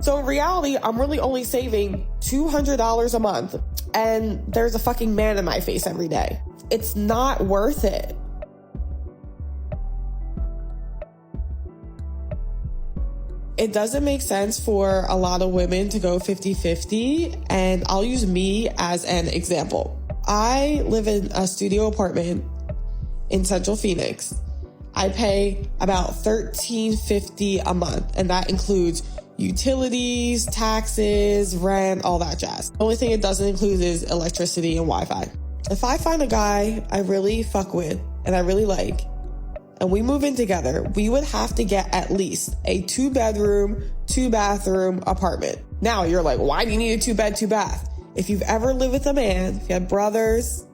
So in reality, I'm really only saving $200 a month, and there's a fucking man in my face every day. It's not worth it. It doesn't make sense for a lot of women to go 50-50, and I'll use me as an example. I live in a studio apartment in Central Phoenix. I pay about $13.50 a month, and that includes utilities, taxes, rent, all that jazz. The only thing it doesn't include is electricity and Wi-Fi. If I find a guy I really fuck with and I really like, and we move in together, we would have to get at least a 2-bedroom, 2-bathroom apartment. Now you're like, why do you need a 2-bed, 2-bath? If you've ever lived with a man, if you had brothers,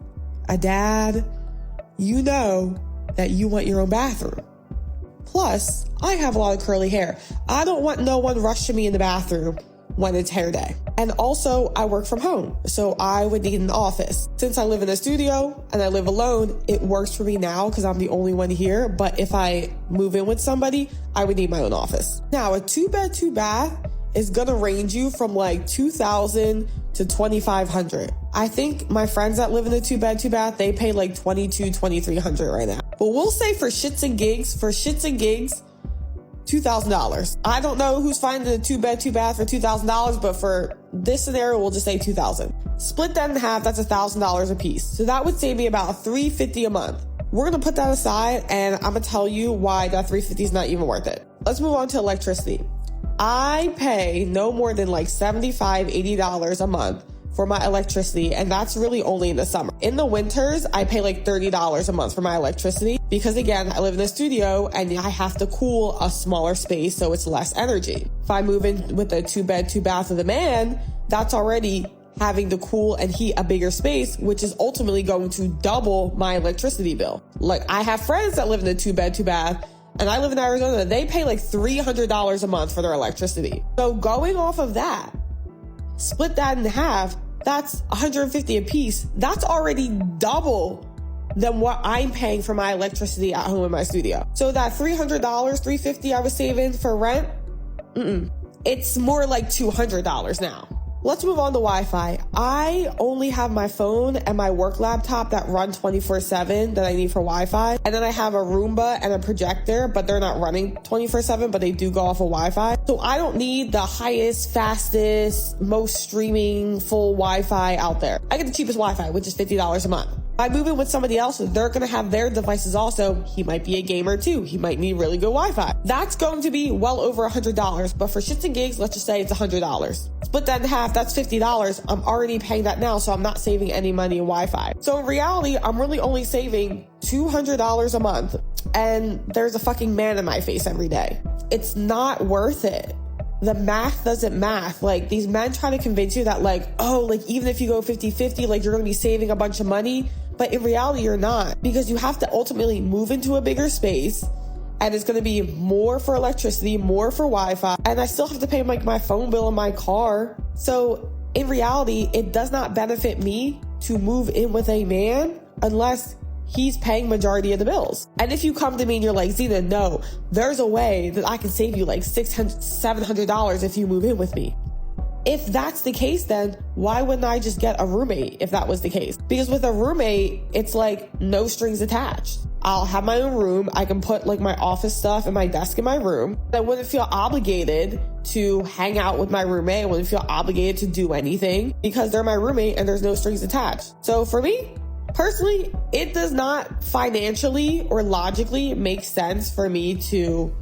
a dad, you know that you want your own bathroom. Plus, I have a lot of curly hair. I don't want no one rushing me in the bathroom when it's hair day. And also, I work from home, so I would need an office. Since I live in a studio and I live alone, it works for me now because I'm the only one here. But if I move in with somebody, I would need my own office. Now, a 2-bed, 2-bath is gonna range you from like $2,000 to $2,500. I think my friends that live in a 2-bed, 2-bath, they pay like $2,200, $2,300 right now. But we'll say for shits and gigs, $2,000. I don't know who's finding a 2-bed, 2-bath for $2,000, but for this scenario, we'll just say $2,000. Split that in half, that's $1,000 a piece. So that would save me about $350 a month. We're gonna put that aside, and I'm gonna tell you why that $350 is not even worth it. Let's move on to electricity. I pay no more than like $75, $80 a month for my electricity, and that's really only in the summer. In the winters, I pay like $30 a month for my electricity because, again, I live in a studio and I have to cool a smaller space so it's less energy. If I move in with a 2-bed, 2-bath with a man, that's already having to cool and heat a bigger space, which is ultimately going to double my electricity bill. Like, I have friends that live in a 2-bed, 2-bath, and I live in Arizona. They pay like $300 a month for their electricity. So going off of that, split that in half, that's $150 a piece. That's already double than what I'm paying for my electricity at home in my studio. So that $300, $350 I was saving for rent, it's more like $200 now. Let's move on to Wi-Fi. I only have my phone and my work laptop that run 24/7 that I need for Wi-Fi. And then I have a Roomba and a projector, but they're not running 24/7, but they do go off of Wi-Fi. So I don't need the highest, fastest, most streaming, full Wi-Fi out there. I get the cheapest Wi-Fi, which is $50 a month. If I move in with somebody else, they're going to have their devices also. He might be a gamer too. He might need really good Wi-Fi. That's going to be well over $100. But for shits and gigs, let's just say it's $100. Split that in half, that's $50. I'm already paying that now, so I'm not saving any money in Wi-Fi. So in reality, I'm really only saving $200 a month, and there's a fucking man in my face every day. It's not worth it. The math doesn't math. Like, these men try to convince you that, like, oh, like, even if you go 50-50, like, you're going to be saving a bunch of money. But in reality, you're not, because you have to ultimately move into a bigger space, and it's going to be more for electricity, more for Wi-Fi, and I still have to pay like my phone bill and my car. So in reality, it does not benefit me to move in with a man unless he's paying majority of the bills. And if you come to me and you're like, Zena, no, there's a way that I can save you like $600, $700 if you move in with me. If that's the case, then why wouldn't I just get a roommate if that was the case? Because with a roommate, it's like no strings attached. I'll have my own room. I can put like my office stuff and my desk in my room. I wouldn't feel obligated to hang out with my roommate. I wouldn't feel obligated to do anything because they're my roommate and there's no strings attached. So for me, personally, it does not financially or logically make sense for me to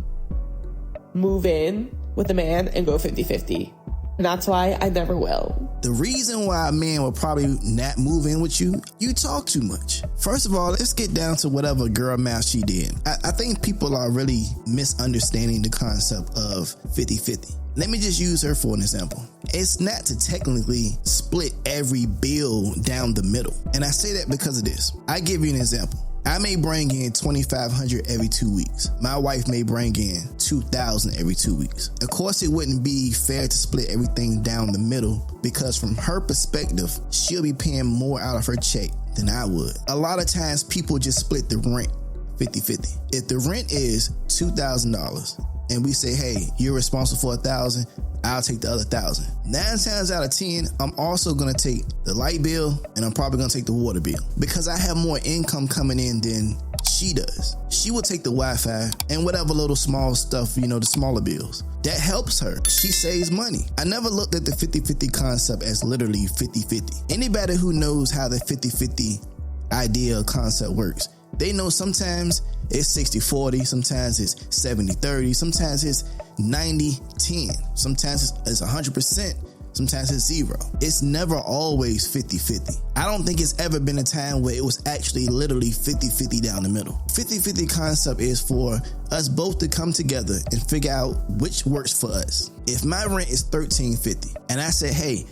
move in with a man and go 50-50. And that's why I never will. The reason why a man will probably not move in with you, you talk too much. First of all, let's get down to whatever girl math she did. I think people are really misunderstanding the concept of 50-50. Let me just use her for an example. It's not to technically split every bill down the middle. And I say that because of this. I give you an example. I may bring in $2,500 every 2 weeks. My wife may bring in $2,000 every 2 weeks. Of course, it wouldn't be fair to split everything down the middle because from her perspective, she'll be paying more out of her check than I would. A lot of times people just split the rent 50-50. If the rent is $2,000 and we say, hey, you're responsible for $1,000, I'll take the other $1,000. 9 times out of 10, I'm also gonna take the light bill and I'm probably gonna take the water bill because I have more income coming in than she does. She will take the Wi-Fi and whatever little small stuff, the smaller bills. That helps her. She saves money. I never looked at the 50-50 concept as literally 50-50. Anybody who knows how the 50-50 idea or concept works, they know sometimes it's 60-40, sometimes it's 70-30, sometimes it's 90-10, sometimes it's 100%, sometimes it's 0. It's never always 50-50. I don't think it's ever been a time where it was actually literally 50-50 down the middle. 50-50 concept is for us both to come together and figure out which works for us. If my rent is $1,350 and I say, hey,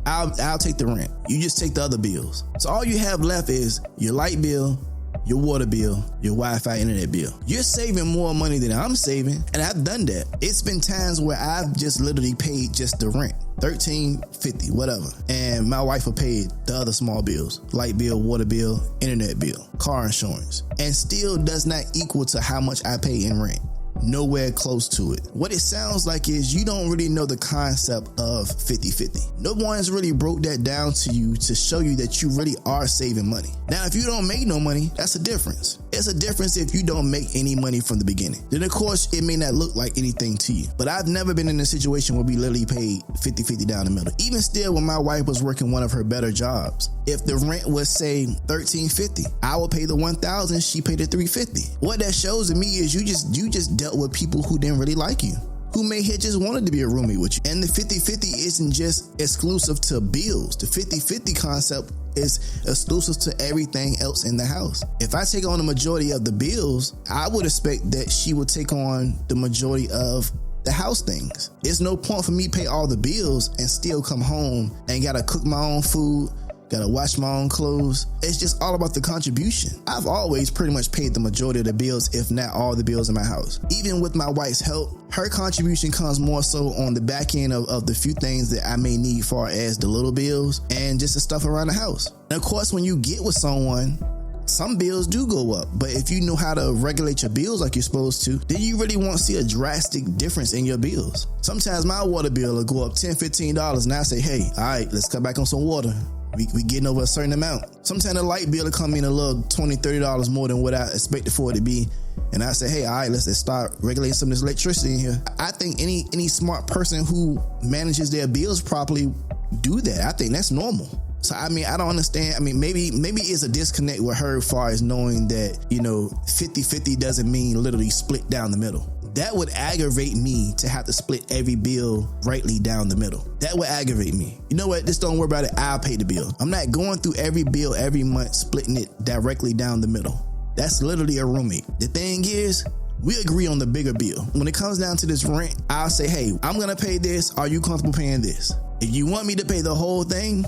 I'll take the rent, you just take the other bills. So all you have left is your light bill, your water bill, your Wi-Fi, internet bill. You're saving more money than I'm saving, and I've done that. It's been times where I've just literally paid just the rent, $1,350, whatever, and my wife will pay the other small bills, light bill, water bill, internet bill, car insurance, and still does not equal to how much I pay in rent. Nowhere close to it. What it sounds like is you don't really know the concept of 50-50. No one's really broke that down to you to show you that you really are saving money. Now, if you don't make no money, that's a difference. It's a difference if you don't make any money from the beginning. Then, of course, it may not look like anything to you. But I've never been in a situation where we literally paid 50-50 down the middle. Even still, when my wife was working one of her better jobs, if the rent was, say, $1,350, I would pay the $1,000, she paid the $350. What that shows to me is you just dealt with people who didn't really like you, who may have just wanted to be a roommate with you. And the 50-50 isn't just exclusive to bills. The 50-50 concept is exclusive to everything else in the house. If I take on the majority of the bills, I would expect that she would take on the majority of the house things. It's no point for me to pay all the bills and still come home and gotta cook my own food, gotta wash my own clothes. It's just all about the contribution. I've always pretty much paid the majority of the bills, if not all the bills in my house. Even with my wife's help, her contribution comes more so on the back end of the few things that I may need, far as the little bills and just the stuff around the house. And of course, when you get with someone, some bills do go up, but if you know how to regulate your bills like you're supposed to, then you really won't see a drastic difference in your bills. Sometimes my water bill will go up $10, $15 and I say, hey, all right, let's cut back on some water. We getting over a certain amount. Sometimes the light bill will come in a little $20, $30 more than what I expected for it to be. And I say, hey, all right, let's start regulating some of this electricity in here. I think any smart person who manages their bills properly do that. I think that's normal. So, I don't understand. Maybe it's a disconnect with her as far as knowing that, 50-50 doesn't mean literally split down the middle. That would aggravate me to have to split every bill rightly down the middle. That would aggravate me. You know what? Just don't worry about it. I'll pay the bill. I'm not going through every bill every month, splitting it directly down the middle. That's literally a roommate. The thing is, we agree on the bigger bill. When it comes down to this rent, I'll say, hey, I'm going to pay this. Are you comfortable paying this? If you want me to pay the whole thing,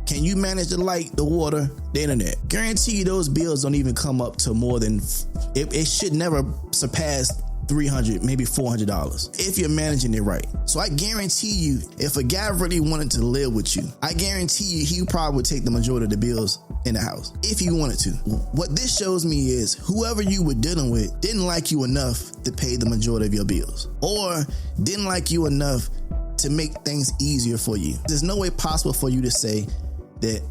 can you manage the light, the water, the internet? Guarantee you those bills don't even come up to more than, it should never surpass $300, maybe $400 if you're managing it right. So I guarantee you, if a guy really wanted to live with you, I guarantee you he probably would take the majority of the bills in the house if he wanted to. What this shows me is whoever you were dealing with didn't like you enough to pay the majority of your bills, or didn't like you enough to make things easier for you. There's no way possible for you to say that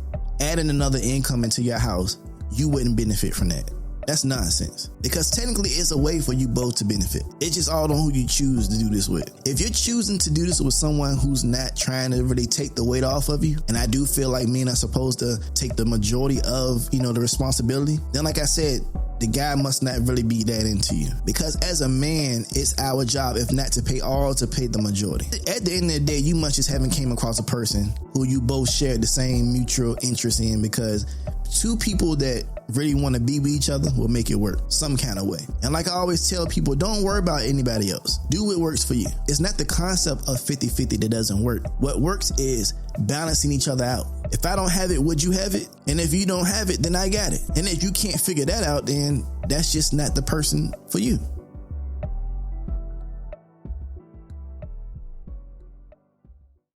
adding another income into your house, you wouldn't benefit from that. That's nonsense, because technically it's a way for you both to benefit. It's just all on who you choose to do this with. If you're choosing to do this with someone who's not trying to really take the weight off of you, and I do feel like men are supposed to take the majority of, the responsibility, then like I said, the guy must not really be that into you. Because as a man, it's our job, if not to pay all, to pay the majority. At the end of the day, you must just haven't came across a person who you both share the same mutual interest in, because two people that really want to be with each other will make it work some kind of way. And like I always tell people, don't worry about anybody else. Do what works for you. It's not the concept of 50-50 that doesn't work. What works is balancing each other out. If I don't have it, would you have it? And if you don't have it, then I got it. And if you can't figure that out, then that's just not the person for you.